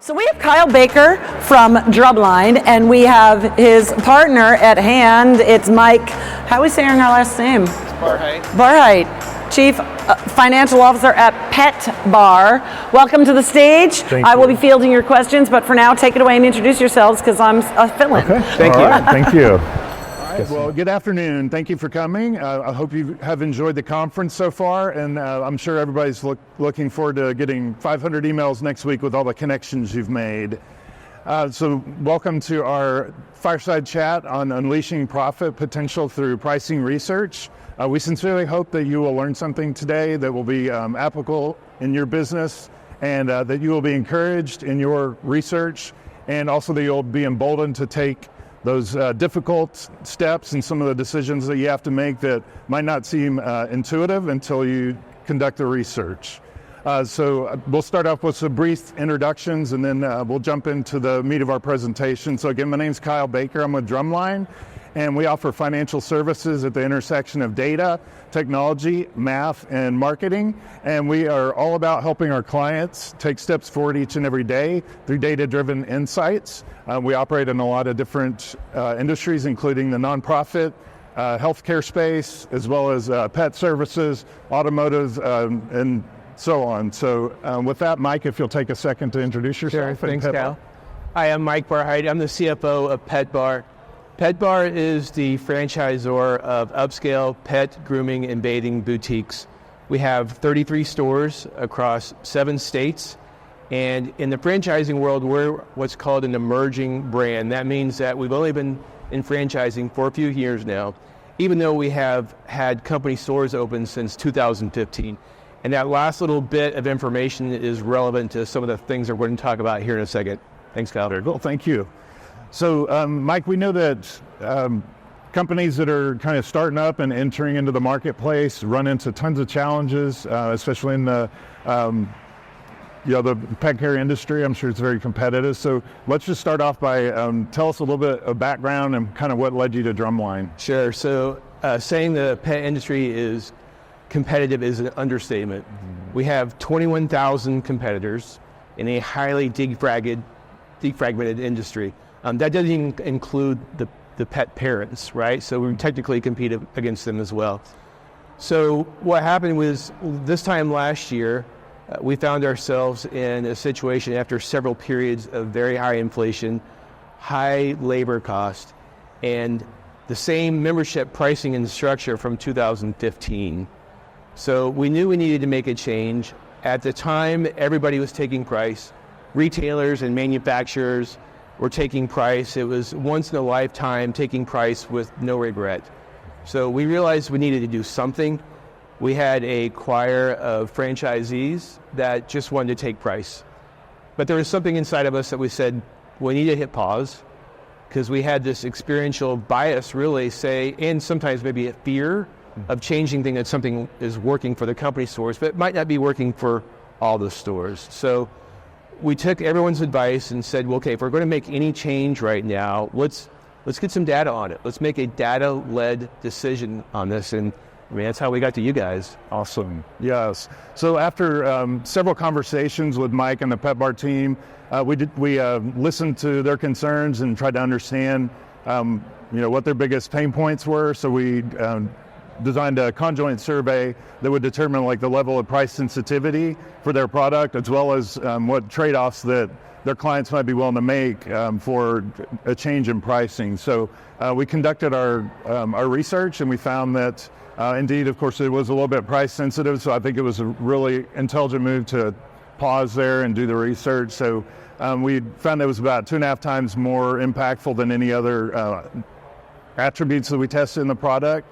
So we have Kyle Baker from Drumline, and we have his partner at hand. It's Mike. How are we saying our last name? Barheit. Barheit, Chief Financial Officer at PetBar. Welcome to the stage. Thank I will you. be fielding your questions, but for now, take it away and introduce yourselves because I'm a fill-in. Okay. Thank All you. right, thank you. All right, well, good afternoon. Thank you for coming. I hope you have enjoyed the conference so far, and I'm sure everybody's looking forward to getting 500 emails next week with all the connections you've made. So welcome to our fireside chat on unleashing profit potential through pricing research. We sincerely hope that you will learn something today that will be applicable in your business, and that you will be encouraged in your research, and also that you'll be emboldened to take those difficult steps and some of the decisions that you have to make that might not seem intuitive until you conduct the research. So we'll start off with some brief introductions, and then we'll jump into the meat of our presentation. So again, my name's Kyle Baker. I'm with Drumline, and we offer financial services at the intersection of data, technology, math, and marketing. And we are all about helping our clients take steps forward each and every day through data-driven insights. We operate in a lot of different industries, including the nonprofit, healthcare space, as well as pet services, automotive, and so on. So with that, Mike, if you'll take a second to introduce yourself. Sure, thanks, PetBar. Cal. Hi, I'm Mike Barheit. I'm the CFO of PetBar. PetBar is the franchisor of upscale pet grooming and bathing boutiques. We have 33 stores across 7 states. And in the franchising world, we're what's called an emerging brand. That means that we've only been in franchising for a few years now, even though we have had company stores open since 2015. And that last little bit of information is relevant to some of the things that we're going to talk about here in a second. Thanks, Kyle. Very cool, thank you. So Mike, we know that companies that are kind of starting up and entering into the marketplace run into tons of challenges, especially in the the pet care industry. I'm sure it's very competitive. So let's just start off by tell us a little bit of background and kind of what led you to Drumline. Sure. So saying the pet industry is competitive is an understatement. We have 21,000 competitors in a highly defragmented industry. That doesn't even include the pet parents, right? So we technically compete against them as well. So what happened was this time last year, we found ourselves in a situation after several periods of very high inflation, high labor cost, and the same membership pricing and structure from 2015. So we knew we needed to make a change. At the time, everybody was taking price. Retailers and manufacturers were taking price. It was once in a lifetime taking price with no regret. So we realized we needed to do something. We had a choir of franchisees that just wanted to take price. But there was something inside of us that we said, we need to hit pause, because we had this experiential bias really say, and sometimes maybe a fear of changing things that something is working for the company stores, but it might not be working for all the stores. So we took everyone's advice and said, well, okay, if we're going to make any change right now, let's get some data on it. Let's make a data-led decision on this. And I mean, that's how we got to you guys. Awesome. Yes. So after several conversations with Mike and the PetBar team, we listened to their concerns and tried to understand, what their biggest pain points were. So we designed a conjoint survey that would determine the level of price sensitivity for their product, as well as what trade-offs that their clients might be willing to make for a change in pricing. So we conducted our research, and we found that indeed, of course, it was a little bit price sensitive. So I think it was a really intelligent move to pause there and do the research. So we found that it was about 2.5 times more impactful than any other attributes that we tested in the product.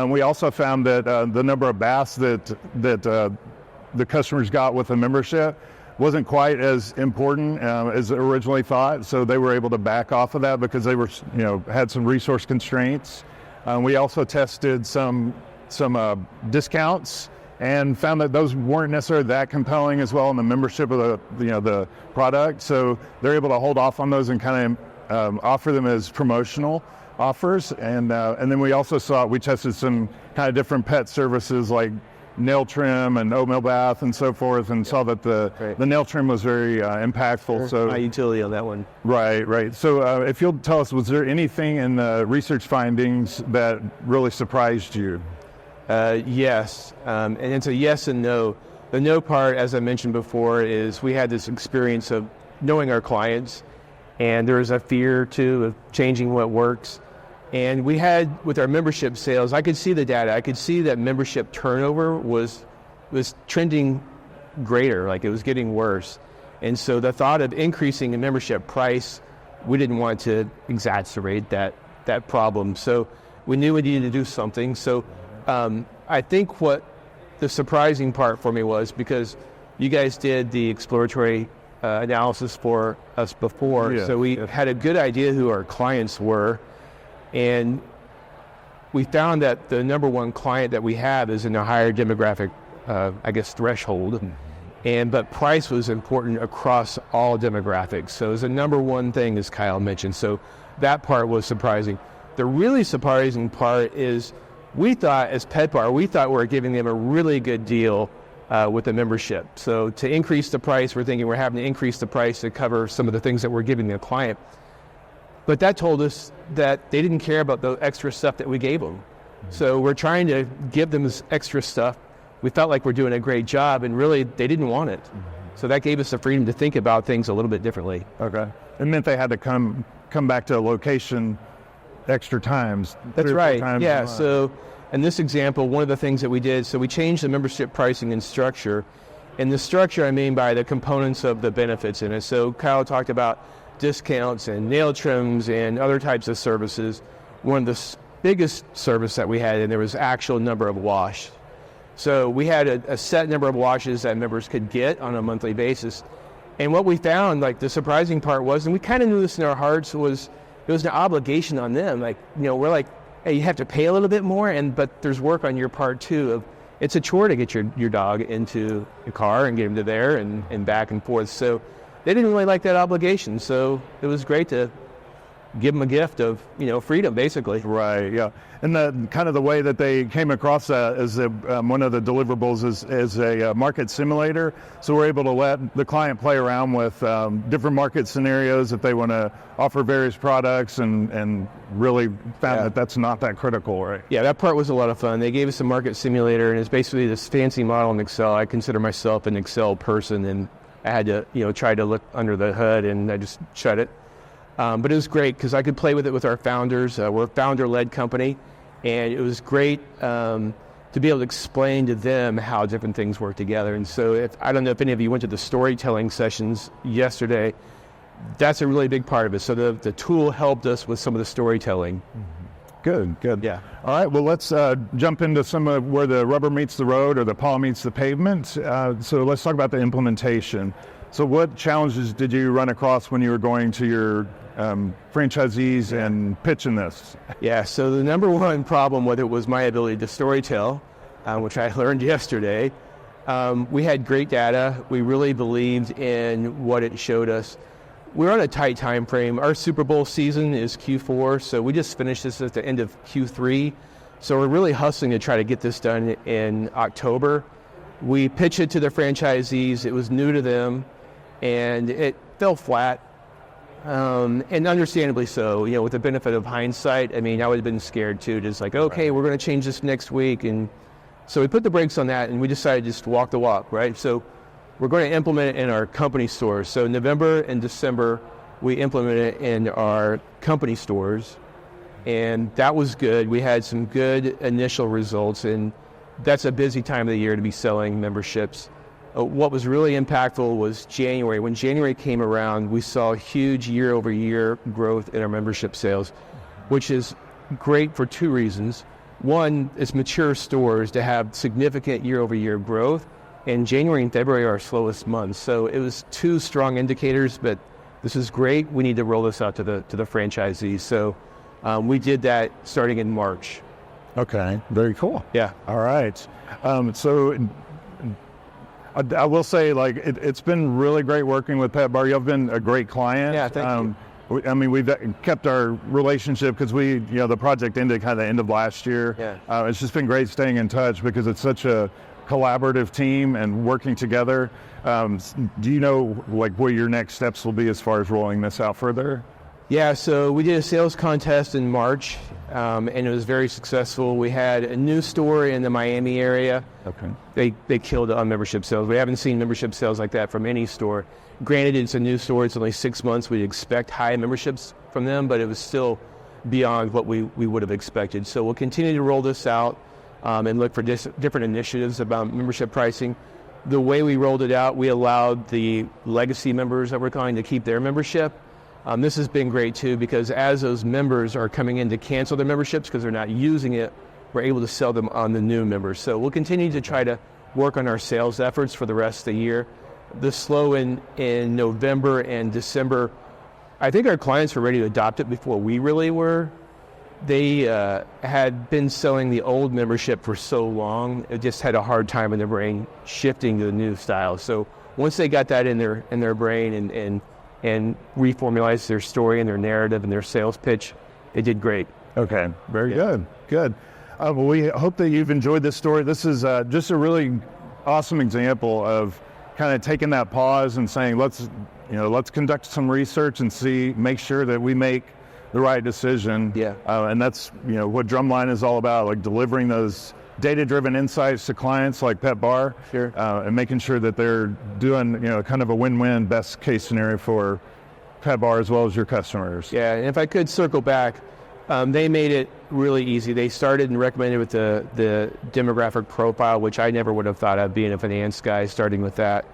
We also found that the number of baths that the customers got with the membership wasn't quite as important as originally thought. So they were able to back off of that because they were, had some resource constraints. We also tested some discounts and found that those weren't necessarily that compelling as well in the membership of the product. So they're able to hold off on those and kind of offer them as promotional offers. And then we also we tested some kind of different pet services like nail trim and oatmeal bath and so forth, and saw that the nail trim was very impactful. So high utility on that one. Right. So if you'll tell us, was there anything in the research findings that really surprised you? Yes, and it's a yes and no. The no part, as I mentioned before, is we had this experience of knowing our clients, and there was a fear too of changing what works. And we had, with our membership sales, I could see the data. I could see that membership turnover was trending greater, like it was getting worse. And so the thought of increasing the membership price, we didn't want to exacerbate that problem. So we knew we needed to do something. So I think what the surprising part for me was, because you guys did the exploratory analysis for us before, so we had a good idea who our clients were, and we found that the number one client that we have is in a higher demographic, threshold, but price was important across all demographics. So it's the number one thing, as Kyle mentioned. So that part was surprising. The really surprising part is we thought, as PetBar, we were giving them a really good deal with the membership. So to increase the price, we're thinking we're having to increase the price to cover some of the things that we're giving the client. But that told us that they didn't care about the extra stuff that we gave them. So we're trying to give them this extra stuff. We felt like we're doing a great job, and really they didn't want it. So that gave us the freedom to think about things a little bit differently. Okay. It meant they had to come back to a location extra times. That's right. Yeah. So in this example, one of the things that we did, so we changed the membership pricing and structure. And the structure, I mean by the components of the benefits in it. So Kyle talked about discounts and nail trims and other types of services. One of the biggest service that we had, and there was actual number of wash. So we had a set number of washes that members could get on a monthly basis. And what we found, like the surprising part was, and we kind of knew this in our hearts, was it was an obligation on them. Like, we're like, hey, you have to pay a little bit more, but there's work on your part too. Of it's a chore to get your dog into a car and get him to there and back and forth. So they didn't really like that obligation. So it was great to give them a gift of, freedom, basically. Right, yeah. And the kind of the way that they came across that as one of the deliverables is a market simulator. So we're able to let the client play around with different market scenarios if they want to offer various products, and really found that that's not that critical, right? Yeah, that part was a lot of fun. They gave us a market simulator, and it's basically this fancy model in Excel. I consider myself an Excel person, and I had to, try to look under the hood, and I just shut it. But it was great because I could play with it with our founders. We're a founder-led company, and it was great to be able to explain to them how different things work together. And so I don't know if any of you went to the storytelling sessions yesterday. That's a really big part of it. So the tool helped us with some of the storytelling. Good. Yeah. All right, well, let's jump into some of where the rubber meets the road or the paw meets the pavement. So let's talk about the implementation. So what challenges did you run across when you were going to your franchisees and pitching this? Yeah, so the number one problem with it was my ability to storytell, which I learned yesterday. We had great data. We really believed in what it showed us. We're on a tight time frame. Our Super Bowl season is Q4, so we just finished this at the end of Q3. So we're really hustling to try to get this done in October. We pitched it to the franchisees. It was new to them, and it fell flat. And understandably so, with the benefit of hindsight. I mean, I would have been scared too, just like, okay, we're going to change this next week. And so we put the brakes on that, and we decided just to walk the walk, right? So we're going to implement it in our company stores. So November and December, we implemented it in our company stores, and that was good. We had some good initial results, and that's a busy time of the year to be selling memberships. What was really impactful was January. When January came around, we saw huge year-over-year growth in our membership sales, which is great for two reasons. One, it's mature stores to have significant year-over-year growth, and January and February are our slowest months. So it was two strong indicators, but this is great. We need to roll this out to the franchisees. So we did that starting in March. Okay, very cool. Yeah. All right. So I will say, like, it's been really great working with PetBar. You've been a great client. Yeah, thank you. I mean, we've kept our relationship because the project ended kind of the end of last year. Yeah. It's just been great staying in touch because it's such a collaborative team and working together. Do you know like what your next steps will be as far as rolling this out further? Yeah, so we did a sales contest in March, and it was very successful. We had a new store in the Miami area. Okay. They killed it on membership sales. We haven't seen membership sales like that from any store. Granted, it's a new store. It's only 6 months. We'd expect high memberships from them, but it was still beyond what we would have expected. So we'll continue to roll this out and look for different initiatives about membership pricing. The way we rolled it out, we allowed the legacy members that we're calling to keep their membership. This has been great too, because as those members are coming in to cancel their memberships because they're not using it, we're able to sell them on the new members. So we'll continue to try to work on our sales efforts for the rest of the year. The slow in November and December, I think our clients were ready to adopt it before we really were. They had been selling the old membership for so long, it just had a hard time in their brain shifting to the new style. So once they got that in their brain and reformulate their story and their narrative and their sales pitch, they did great. Okay, very good. Well, we hope that you've enjoyed this story. This is just a really awesome example of kind of taking that pause and saying, let's conduct some research and make sure that we make the right decision. Yeah. And that's what Drumline is all about, like delivering those data-driven insights to clients like Pet Bar, Sure. And making sure that they're doing kind of a win-win, best case scenario for Pet Bar as well as your customers. Yeah, and if I could circle back, they made it really easy. They started and recommended with the demographic profile, which I never would have thought of being a finance guy, starting with that.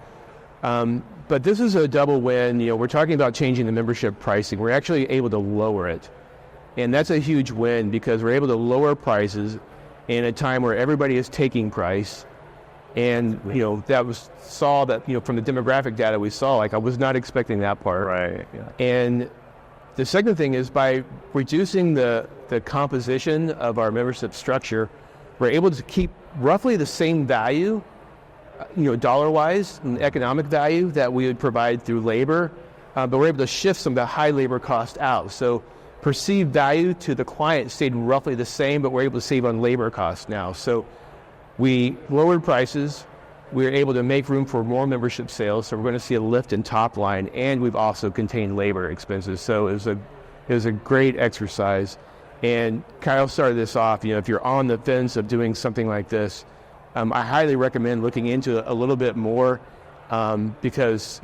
But this is a double win. We're talking about changing the membership pricing. We're actually able to lower it. And that's a huge win because we're able to lower prices in a time where everybody is taking price. And, that saw that, from the demographic data we saw, I was not expecting that part. Right. Yeah. And the second thing is by reducing the composition of our membership structure, we're able to keep roughly the same value, dollar-wise, and economic value that we would provide through labor, but we're able to shift some of the high labor cost out. So perceived value to the client stayed roughly the same, but we're able to save on labor costs now. So we lowered prices. We were able to make room for more membership sales, so we're going to see a lift in top line, and we've also contained labor expenses. So it was a great exercise. And Kyle started this off. If you're on the fence of doing something like this, I highly recommend looking into it a little bit more because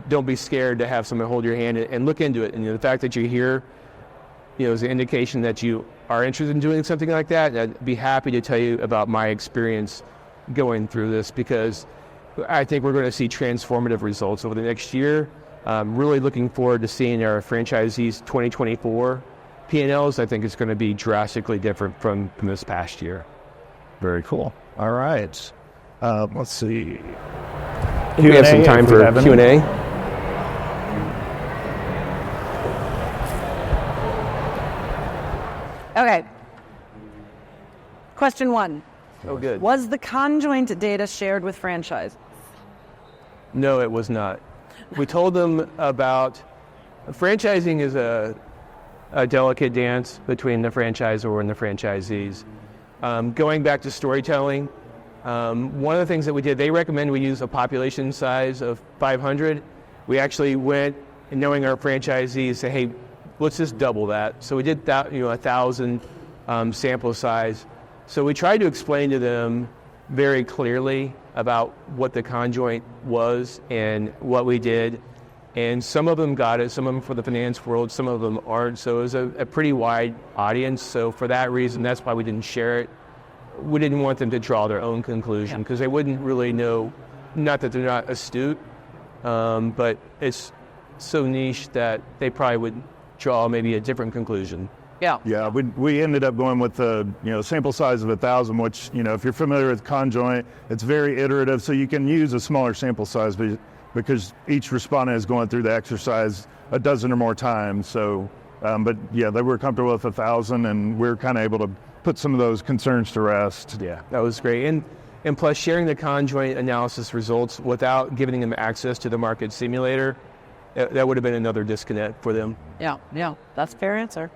don't be scared to have someone hold your hand and look into it. And the fact that you're here, is an indication that you are interested in doing something like that. And I'd be happy to tell you about my experience going through this because I think we're going to see transformative results over the next year. I'm really looking forward to seeing our franchisees 2024 P&Ls. I think it's going to be drastically different from this past year. Very cool. All right. Let's see. We have some time for Q&A. Okay. Question 1. Oh, good. Was the conjoint data shared with franchise? No, it was not. We told them about franchising is a delicate dance between the franchisor and the franchisees. Going back to storytelling, one of the things that we did, they recommend we use a population size of 500. We actually went, and knowing our franchisees, say, hey, let's just double that. So we did that, 1,000 sample size. So we tried to explain to them very clearly about what the conjoint was and what we did. And some of them got it, some of them for the finance world, some of them aren't. So it was a pretty wide audience. So for that reason, that's why we didn't share it. We didn't want them to draw their own conclusion because they wouldn't really know, not that they're not astute, but it's so niche that they probably would draw maybe a different conclusion. Yeah, we ended up going with the sample size of 1,000, which if you're familiar with conjoint, it's very iterative, so you can use a smaller sample size because each respondent is going through the exercise a dozen or more times. So, but yeah, they were comfortable with 1,000, and we're kind of able to put some of those concerns to rest. Yeah, that was great, and plus sharing the conjoint analysis results without giving them access to the market simulator, that would have been another disconnect for them. Yeah, that's a fair answer.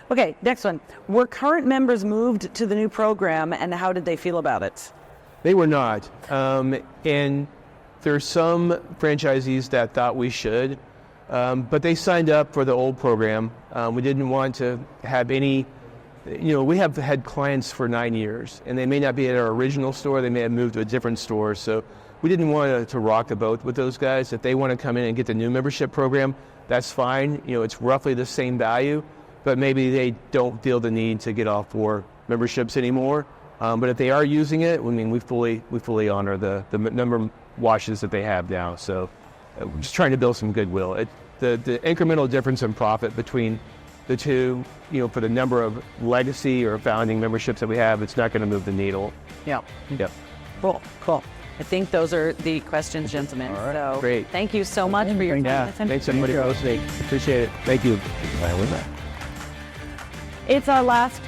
Okay, next one. Were current members moved to the new program, and how did they feel about it? They were not. And there's some franchisees that thought we should, but they signed up for the old program. We didn't want to have any, we have had clients for 9 years, and they may not be at our original store. They may have moved to a different store. So we didn't want to rock the boat with those guys. If they want to come in and get the new membership program, that's fine. It's roughly the same value, but maybe they don't feel the need to get all 4 memberships anymore. But if they are using it, we fully honor the number of washes that they have now. So we're just trying to build some goodwill. The incremental difference in profit between the two, for the number of legacy or founding memberships that we have, it's not going to move the needle. Yeah. Yep. Cool. I think those are the questions, gentlemen. All right. So Great. thank you so much for your time. Yeah. Thanks everybody for listening. Appreciate it. Thank you. It's our last